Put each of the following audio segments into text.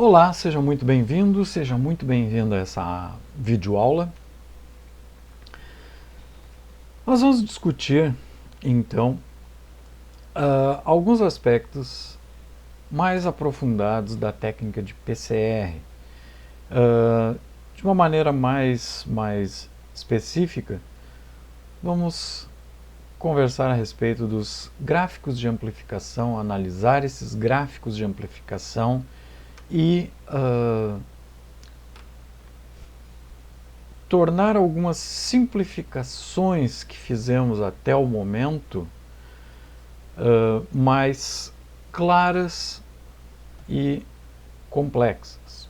Olá, seja muito bem-vindo, seja muito bem-vindo a essa videoaula. Nós vamos discutir, então, alguns aspectos mais aprofundados da técnica de PCR. De uma maneira mais específica, vamos conversar a respeito dos gráficos de amplificação, analisar esses gráficos de amplificação e tornar algumas simplificações que fizemos até o momento mais claras e complexas.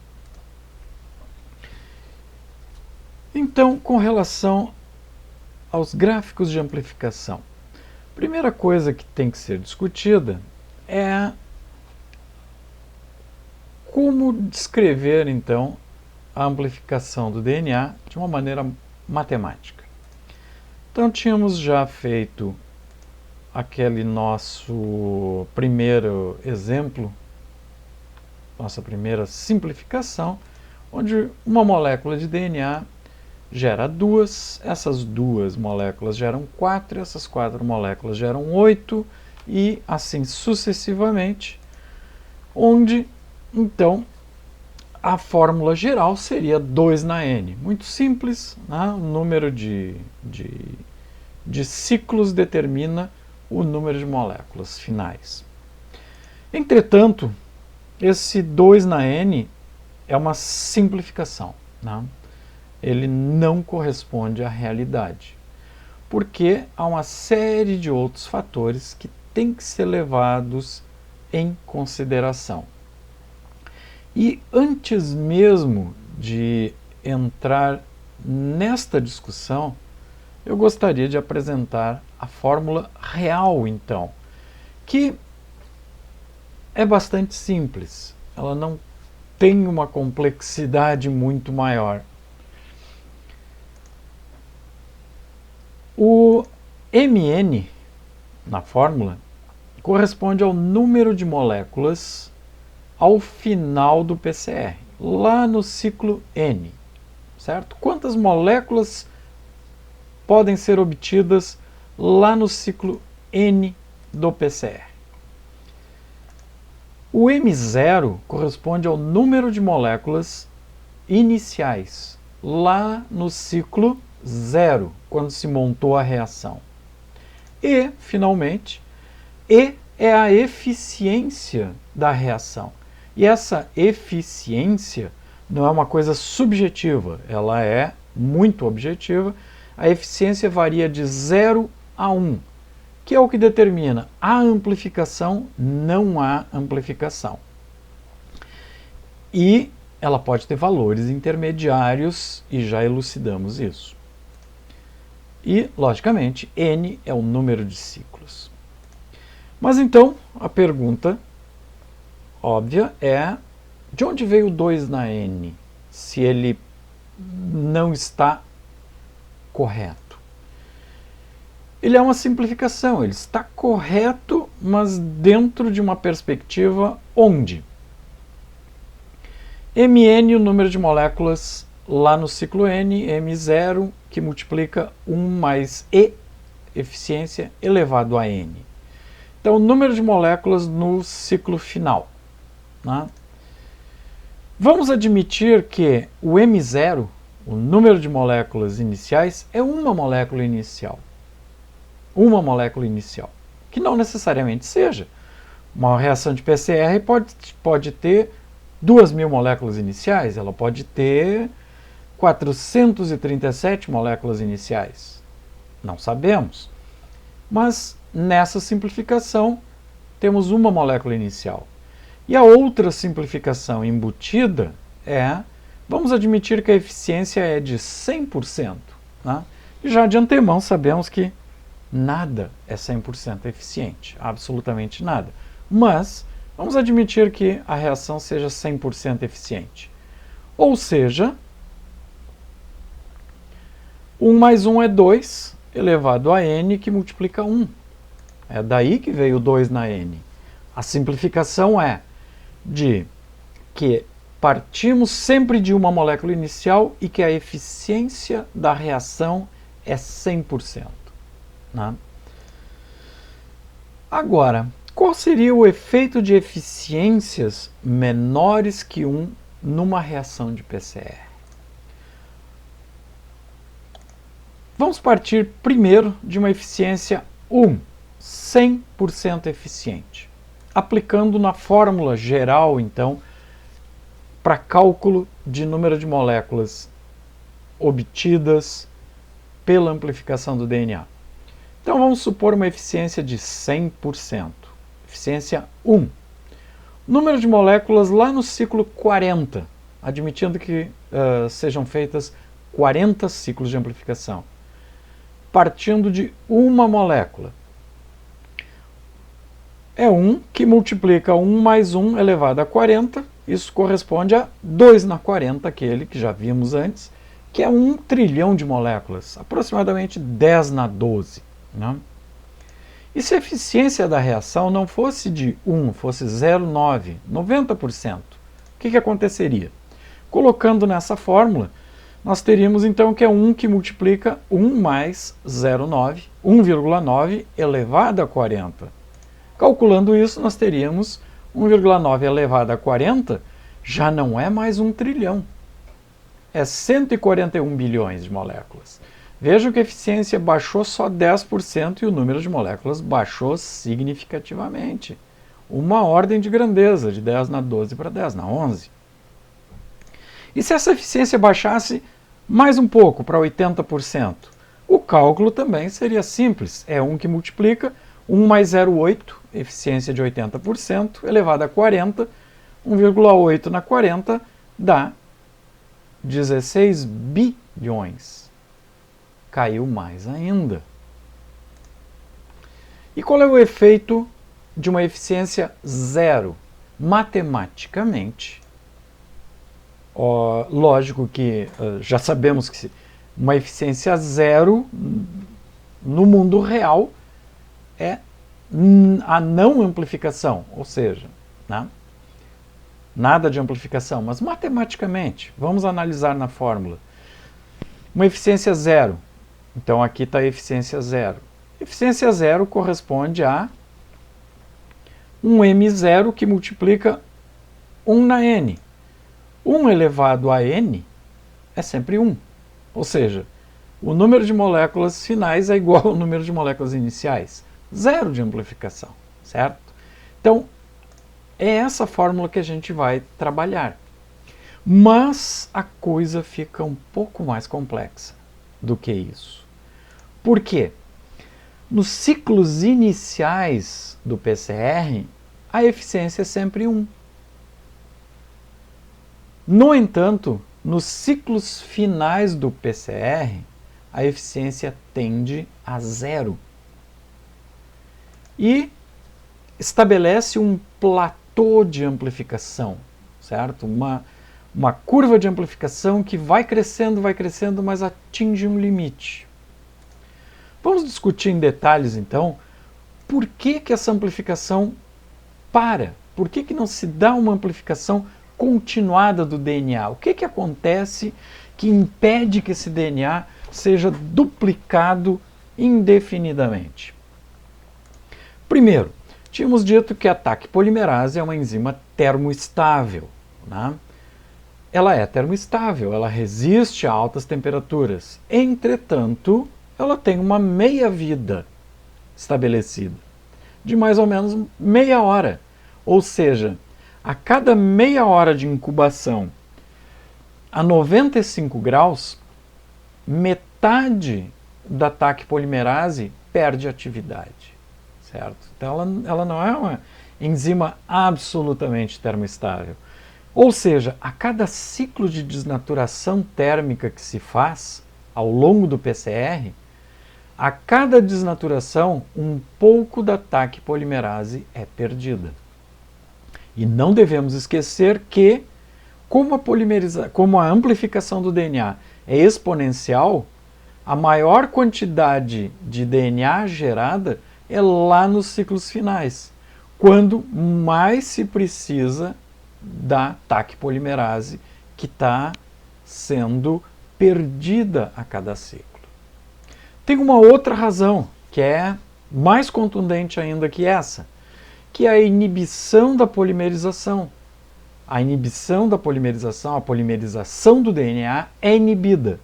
Então, com relação aos gráficos de amplificação, a primeira coisa que tem que ser discutida é como descrever, então, a amplificação do DNA de uma maneira matemática. Então, tínhamos já feito aquele nosso primeiro exemplo, nossa primeira simplificação, onde uma molécula de DNA gera duas, essas duas moléculas geram quatro, essas quatro moléculas geram 8, e assim sucessivamente, onde, então, a fórmula geral seria 2 na N. Muito simples, né? O número de ciclos determina o número de moléculas finais. Entretanto, esse 2 na N é uma simplificação, né? Ele não corresponde à realidade, porque há uma série de outros fatores que têm que ser levados em consideração. E antes mesmo de entrar nesta discussão, eu gostaria de apresentar a fórmula real, então, que é bastante simples. Ela não tem uma complexidade muito maior. O Mn, na fórmula, corresponde ao número de moléculas ao final do PCR, lá no ciclo N, certo? Quantas moléculas podem ser obtidas lá no ciclo N do PCR? O M0 corresponde ao número de moléculas iniciais, lá no ciclo 0, quando se montou a reação. E, finalmente, E é a eficiência da reação. E essa eficiência não é uma coisa subjetiva, ela é muito objetiva. A eficiência varia de 0 a 1, que é o que determina a amplificação, não há amplificação. E ela pode ter valores intermediários, e já elucidamos isso. E, logicamente, N é o número de ciclos. Mas então, a pergunta óbvia é: de onde veio o 2 na N, se ele não está correto? Ele é uma simplificação, ele está correto, mas dentro de uma perspectiva onde? Mn, o número de moléculas lá no ciclo N, M0, que multiplica 1 mais E, eficiência, elevado a N. Então, o número de moléculas no ciclo final, né? Vamos admitir que o M0, o número de moléculas iniciais, é uma molécula inicial. Uma molécula inicial, que não necessariamente seja. Uma reação de PCR pode ter 2.000 moléculas iniciais, ela pode ter 437 moléculas iniciais. Não sabemos. Mas nessa simplificação temos uma molécula inicial. E a outra simplificação embutida é, vamos admitir que a eficiência é de 100%. Né? E já de antemão sabemos que nada é 100% eficiente, absolutamente nada. Mas vamos admitir que a reação seja 100% eficiente. Ou seja, 1 mais 1 é 2, elevado a N, que multiplica 1. É daí que veio o 2 na N. A simplificação é de que Partimos sempre de uma molécula inicial e que a eficiência da reação é 100%. Né? Agora, qual seria o efeito de eficiências menores que 1 numa reação de PCR? Vamos partir primeiro de uma eficiência 1, 100% eficiente, aplicando na fórmula geral, então, para cálculo de número de moléculas obtidas pela amplificação do DNA. Então vamos supor uma eficiência de 100%. Eficiência 1. Número de moléculas lá no ciclo 40, admitindo que sejam feitas 40 ciclos de amplificação. Partindo de uma molécula. É 1 que multiplica 1 mais 1 elevado a 40, isso corresponde a 2 na 40, aquele que já vimos antes, que é 1 trilhão de moléculas, aproximadamente 10 na 12. Né? E se a eficiência da reação não fosse de 1, fosse 0,9, 90%, o que aconteceria? Colocando nessa fórmula, nós teríamos então que é 1 que multiplica 1 mais 0,9, 1,9 elevado a 40. Calculando isso, nós teríamos 1,9 elevado a 40, já não é mais 1 trilhão. É 141 bilhões de moléculas. Vejam que a eficiência baixou só 10% e o número de moléculas baixou significativamente. Uma ordem de grandeza, de 10 na 12 para 10 na 11. E se essa eficiência baixasse mais um pouco, para 80%? O cálculo também seria simples. É 1 que multiplica 1 mais 0,8, eficiência de 80%, elevado a 40, 1,8 na 40 dá 16 bilhões. Caiu mais ainda. E qual é o efeito de uma eficiência zero? Matematicamente, lógico que já sabemos que uma eficiência zero no mundo real é a não amplificação, ou seja, né? Nada de amplificação, mas matematicamente, vamos analisar na fórmula. Uma eficiência zero, então aqui está a eficiência zero. Eficiência zero corresponde a um M0 que multiplica 1 na N. 1 elevado a N é sempre 1. Ou seja, o número de moléculas finais é igual ao número de moléculas iniciais. Zero de amplificação, certo? Então, é essa fórmula que a gente vai trabalhar. Mas a coisa fica um pouco mais complexa do que isso. Por quê? Nos ciclos iniciais do PCR, a eficiência é sempre 1. No entanto, nos ciclos finais do PCR, a eficiência tende a 0. E estabelece um platô de amplificação, certo? Uma curva de amplificação que vai crescendo, mas atinge um limite. Vamos discutir em detalhes, então, por que essa amplificação para? Por que não se dá uma amplificação continuada do DNA? O que acontece que impede que esse DNA seja duplicado indefinidamente? Primeiro, tínhamos dito que a Taq polimerase é uma enzima termoestável. Né? Ela é termoestável, ela resiste a altas temperaturas. Entretanto, ela tem uma meia-vida estabelecida, de mais ou menos meia hora. Ou seja, a cada meia hora de incubação a 95 graus, metade da Taq polimerase perde atividade. Certo? Então ela não é uma enzima absolutamente termoestável. Ou seja, a cada ciclo de desnaturação térmica que se faz ao longo do PCR, a cada desnaturação, um pouco da Taq polimerase é perdida. E não devemos esquecer que, como a amplificação do DNA é exponencial, a maior quantidade de DNA gerada é lá nos ciclos finais, quando mais se precisa da TAC polimerase que está sendo perdida a cada ciclo. Tem uma outra razão, que é mais contundente ainda que essa, que é a inibição da polimerização. A inibição da polimerização, a polimerização do DNA é inibida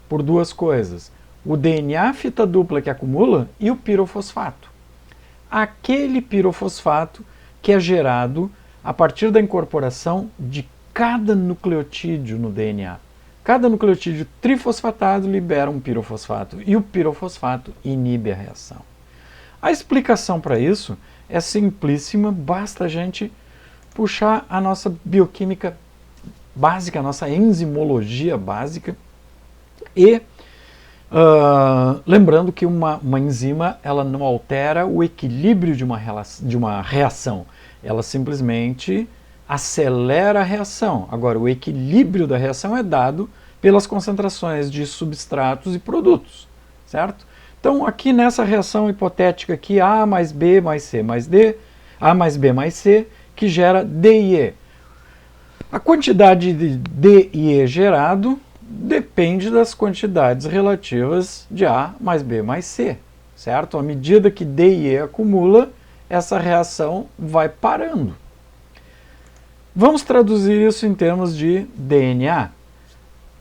por duas coisas: o DNA fita dupla que acumula e o pirofosfato. Aquele pirofosfato que é gerado a partir da incorporação de cada nucleotídeo no DNA. Cada nucleotídeo trifosfatado libera um pirofosfato e o pirofosfato inibe a reação. A explicação para isso é simplíssima, basta a gente puxar a nossa bioquímica básica, a nossa enzimologia básica e lembrando que uma enzima ela não altera o equilíbrio de uma reação, ela simplesmente acelera a reação. Agora, o equilíbrio da reação é dado pelas concentrações de substratos e produtos, certo? Então, aqui nessa reação hipotética aqui, A mais B mais C mais D, A mais B mais C, que gera D e E. A quantidade de D e E gerado depende das quantidades relativas de A mais B mais C, certo? À medida que D e E acumula, essa reação vai parando. Vamos traduzir isso em termos de DNA.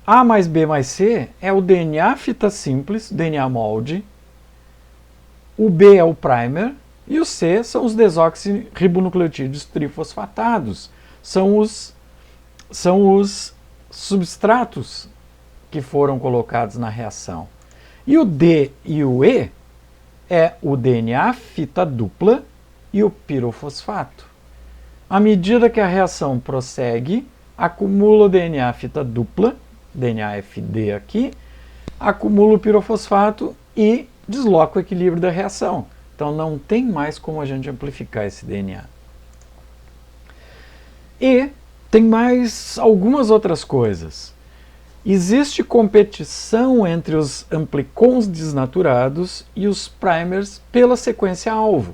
A mais B mais C é o DNA fita simples, DNA molde, o B é o primer e o C são os desoxirribonucleotídeos trifosfatados, são os substratos que foram colocados na reação. E o D e o E é o DNA fita dupla e o pirofosfato. À medida que a reação prossegue, acumula o DNA fita dupla, DNA FD aqui, acumula o pirofosfato e desloca o equilíbrio da reação. Então não tem mais como a gente amplificar esse DNA. E tem mais algumas outras coisas. Existe competição entre os amplicons desnaturados e os primers pela sequência-alvo.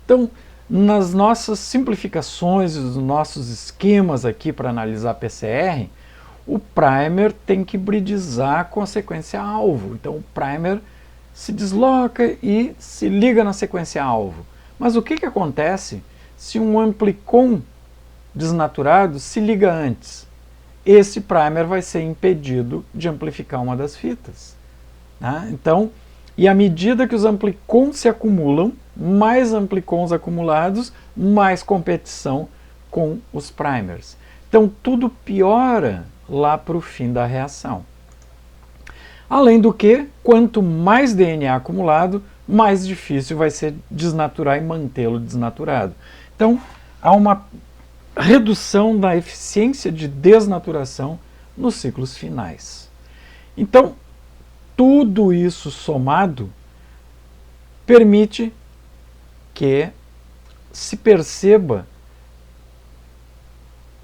Então, nas nossas simplificações, nos nossos esquemas aqui para analisar PCR, o primer tem que hibridizar com a sequência-alvo. Então, o primer se desloca e se liga na sequência-alvo. Mas o que acontece se um amplicon desnaturado se liga antes? Esse primer vai ser impedido de amplificar uma das fitas. Né? Então, e à medida que os amplicons se acumulam, mais amplicons acumulados, mais competição com os primers. Então, tudo piora lá para o fim da reação. Além do que, quanto mais DNA acumulado, mais difícil vai ser desnaturar e mantê-lo desnaturado. Então, há uma redução da eficiência de desnaturação nos ciclos finais. Então, tudo isso somado permite que se perceba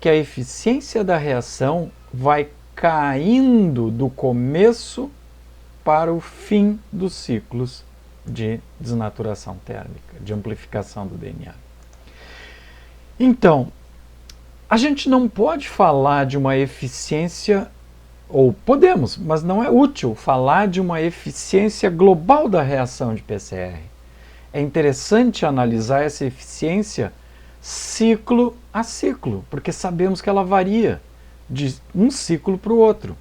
que a eficiência da reação vai caindo do começo para o fim dos ciclos de desnaturação térmica, de amplificação do DNA. Então, a gente não pode falar de uma eficiência, ou podemos, mas não é útil falar de uma eficiência global da reação de PCR. É interessante analisar essa eficiência ciclo a ciclo, porque sabemos que ela varia de um ciclo para o outro.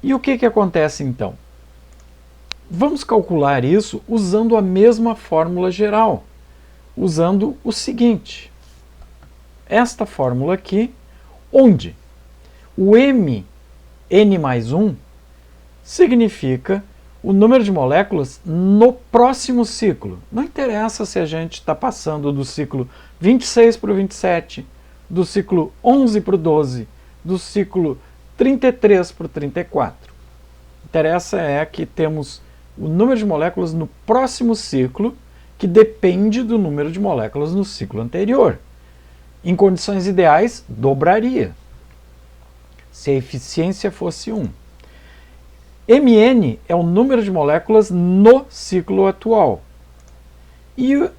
E o que acontece então? Vamos calcular isso usando a mesma fórmula geral, usando o seguinte. Esta fórmula aqui, onde o n mais 1 significa o número de moléculas no próximo ciclo. Não interessa se a gente está passando do ciclo 26 para o 27, do ciclo 11 para o 12, do ciclo 33 para o 34. Interessa é que temos o número de moléculas no próximo ciclo, que depende do número de moléculas no ciclo anterior. Em condições ideais, dobraria, se a eficiência fosse 1. Mn é o número de moléculas no ciclo atual. E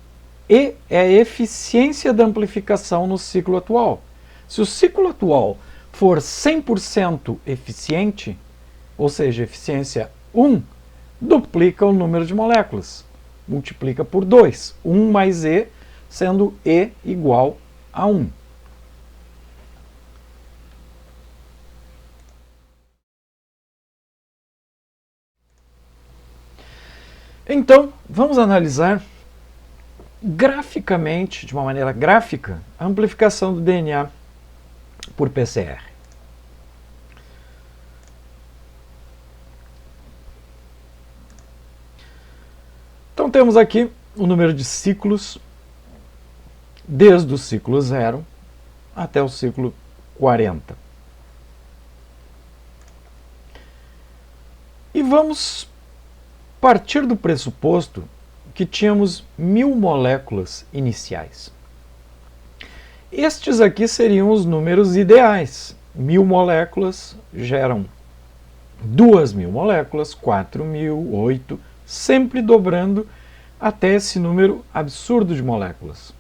E é a eficiência da amplificação no ciclo atual. Se o ciclo atual for 100% eficiente, ou seja, eficiência 1, duplica o número de moléculas. Multiplica por 2. 1 mais E, sendo E igual a 1. Então, vamos analisar graficamente, de uma maneira gráfica, a amplificação do DNA por PCR. Então temos aqui o número de ciclos, desde o ciclo 0 até o ciclo 40. E vamos partir do pressuposto que tínhamos 1000 moléculas iniciais. Estes aqui seriam os números ideais. 1000 moléculas geram 2000 moléculas, 4000, 8, sempre dobrando até esse número absurdo de moléculas,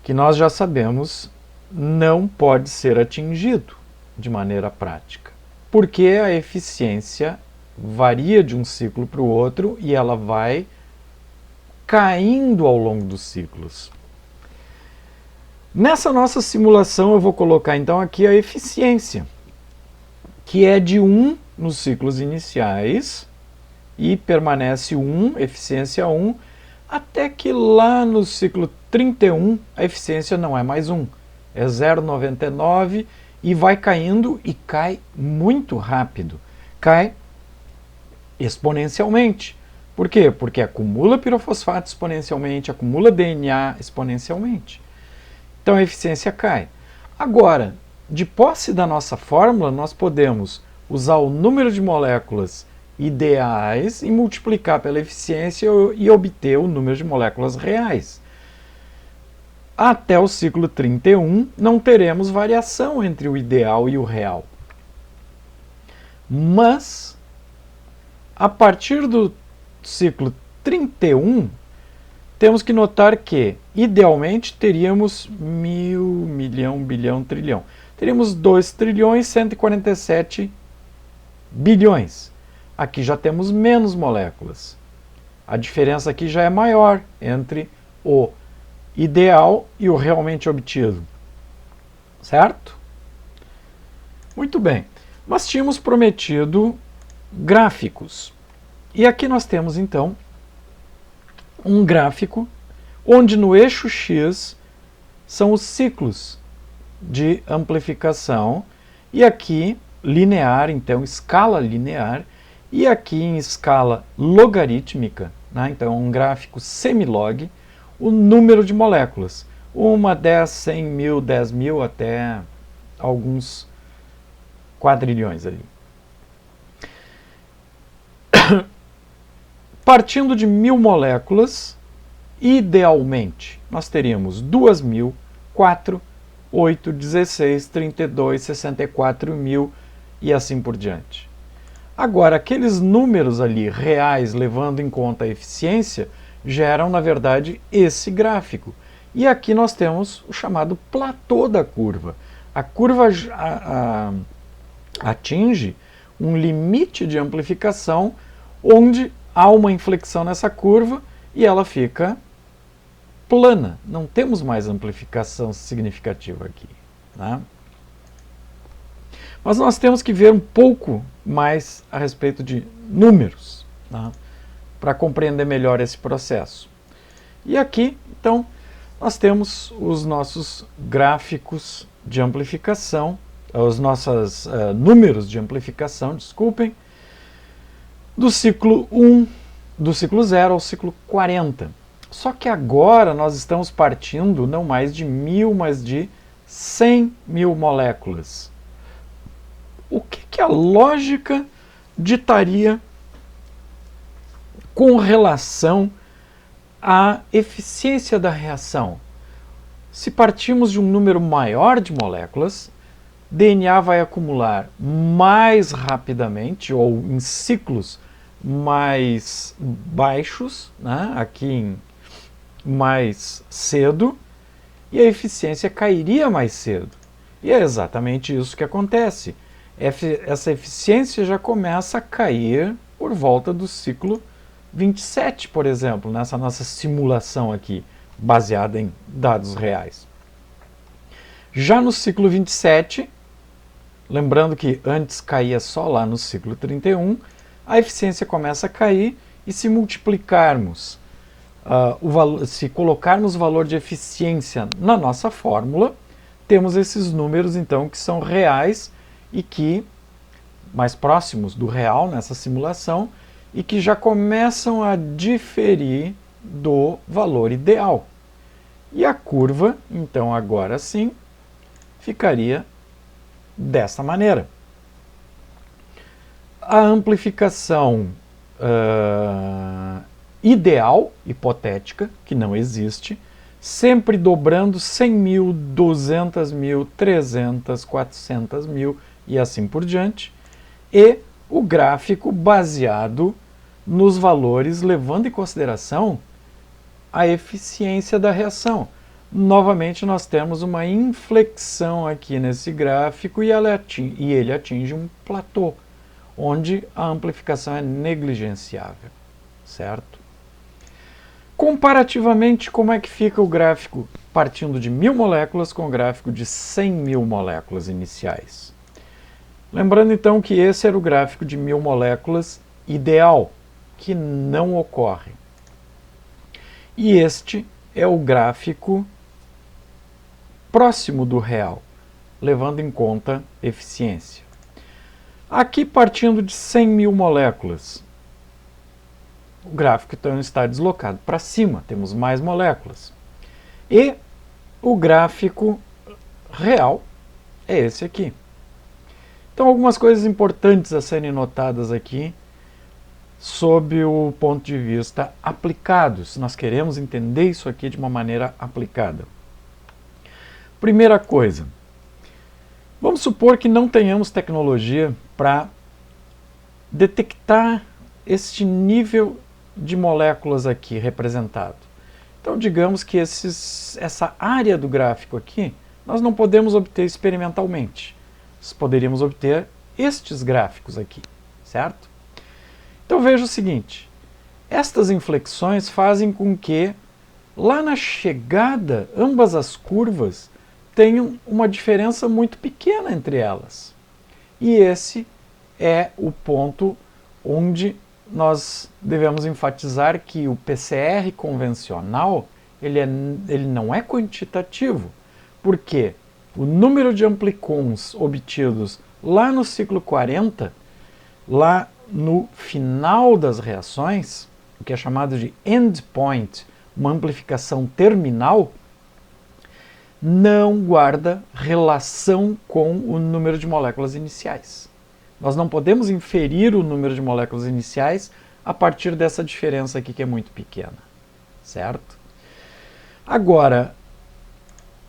que nós já sabemos não pode ser atingido de maneira prática, porque a eficiência varia de um ciclo para o outro e ela vai caindo ao longo dos ciclos. Nessa nossa simulação eu vou colocar então aqui a eficiência, que é de 1 nos ciclos iniciais e permanece 1, eficiência 1, até que lá no ciclo 31 a eficiência não é mais 1, é 0,99 e vai caindo e cai muito rápido. Cai exponencialmente. Por quê? Porque acumula pirofosfato exponencialmente, acumula DNA exponencialmente. Então a eficiência cai. Agora, de posse da nossa fórmula, nós podemos usar o número de moléculas ideais e multiplicar pela eficiência e obter o número de moléculas reais. Até o ciclo 31, não teremos variação entre o ideal e o real. Mas, a partir do ciclo 31, temos que notar que, idealmente, teríamos 1000, milhão, bilhão, trilhão. Teríamos 2 trilhões 147 bilhões. Aqui já temos menos moléculas. A diferença aqui já é maior entre o ideal e o realmente obtido. Certo? Muito bem. Mas tínhamos prometido gráficos. E aqui nós temos, então, um gráfico onde no eixo X são os ciclos de amplificação e aqui linear, então escala linear, e aqui em escala logarítmica, né? Então um gráfico semilog, o número de moléculas, 1, 10, 100 mil, 10 mil, até alguns quadrilhões ali. Partindo de 1000 moléculas, idealmente, nós teríamos 2000, 4, 8, 16, 32, 64 mil e assim por diante. Agora, aqueles números ali reais, levando em conta a eficiência, geram, na verdade, esse gráfico. E aqui nós temos o chamado platô da curva. A curva atinge um limite de amplificação onde há uma inflexão nessa curva e ela fica plana. Não temos mais amplificação significativa aqui, né? Mas nós temos que ver um pouco mais a respeito de números, né, para compreender melhor esse processo. E aqui, então, nós temos os nossos gráficos de amplificação, os nossos números de amplificação, desculpem, do ciclo 1, do ciclo 0 ao ciclo 40. Só que agora nós estamos partindo não mais de 1000, mas de 100 mil moléculas. O que a lógica ditaria com relação à eficiência da reação? Se partimos de um número maior de moléculas, DNA vai acumular mais rapidamente ou em ciclos mais baixos, né? Aqui mais cedo e a eficiência cairia mais cedo. E é exatamente isso que acontece. Essa eficiência já começa a cair por volta do ciclo 27, por exemplo, nessa nossa simulação aqui, baseada em dados reais. Já no ciclo 27, lembrando que antes caía só lá no ciclo 31, a eficiência começa a cair e se multiplicarmos, se colocarmos o valor de eficiência na nossa fórmula, temos esses números então que são reais e que, mais próximos do real nessa simulação, e que já começam a diferir do valor ideal. E a curva, então agora sim, ficaria dessa maneira. A amplificação ideal, hipotética, que não existe, sempre dobrando 100 mil, 200 mil, 300, 400 mil e assim por diante, e o gráfico baseado nos valores, levando em consideração a eficiência da reação. Novamente, nós temos uma inflexão aqui nesse gráfico e ele atinge um platô, onde a amplificação é negligenciável, certo? Comparativamente, como é que fica o gráfico partindo de 1000 moléculas com o gráfico de 100 mil moléculas iniciais? Lembrando então que esse era o gráfico de 1000 moléculas ideal, que não ocorre. E este é o gráfico próximo do real, levando em conta eficiência. Aqui partindo de 100 mil moléculas, o gráfico então está deslocado para cima, temos mais moléculas. E o gráfico real é esse aqui. Então, algumas coisas importantes a serem notadas aqui sob o ponto de vista aplicado, se nós queremos entender isso aqui de uma maneira aplicada. Primeira coisa, vamos supor que não tenhamos tecnologia para detectar este nível de moléculas aqui representado. Então, digamos que essa área do gráfico aqui, nós não podemos obter experimentalmente. Nós poderíamos obter estes gráficos aqui, certo? Então veja o seguinte, estas inflexões fazem com que, lá na chegada, ambas as curvas tenham uma diferença muito pequena entre elas. E esse é o ponto onde nós devemos enfatizar que o PCR convencional ele não é quantitativo, porque o número de amplicons obtidos lá no ciclo 40, lá no final das reações, o que é chamado de endpoint, uma amplificação terminal, não guarda relação com o número de moléculas iniciais. Nós não podemos inferir o número de moléculas iniciais a partir dessa diferença aqui que é muito pequena, certo? Agora,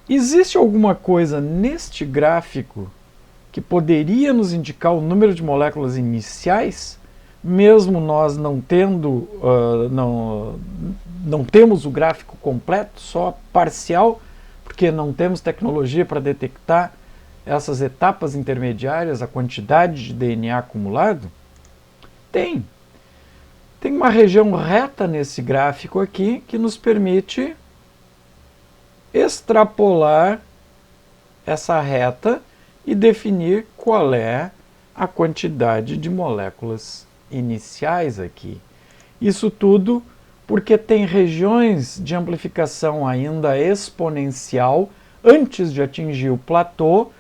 existe alguma coisa neste gráfico que poderia nos indicar o número de moléculas iniciais, mesmo nós não tendo, não temos o gráfico completo, só parcial, porque não temos tecnologia para detectar essas etapas intermediárias, a quantidade de DNA acumulado? Tem. Tem uma região reta nesse gráfico aqui que nos permite extrapolar essa reta e definir qual é a quantidade de moléculas iniciais aqui. Isso tudo porque tem regiões de amplificação ainda exponencial antes de atingir o platô,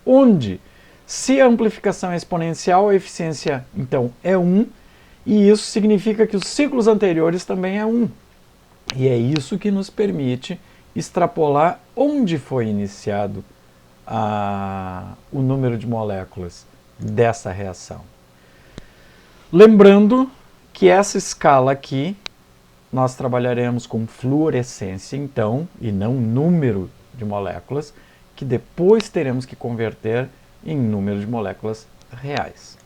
onde, se a amplificação é exponencial, a eficiência então é 1, e isso significa que os ciclos anteriores também é 1. E é isso que nos permite extrapolar onde foi iniciado o número de moléculas dessa reação. Lembrando que essa escala aqui, nós trabalharemos com fluorescência, então, e não número de moléculas, que depois teremos que converter em número de moléculas reais.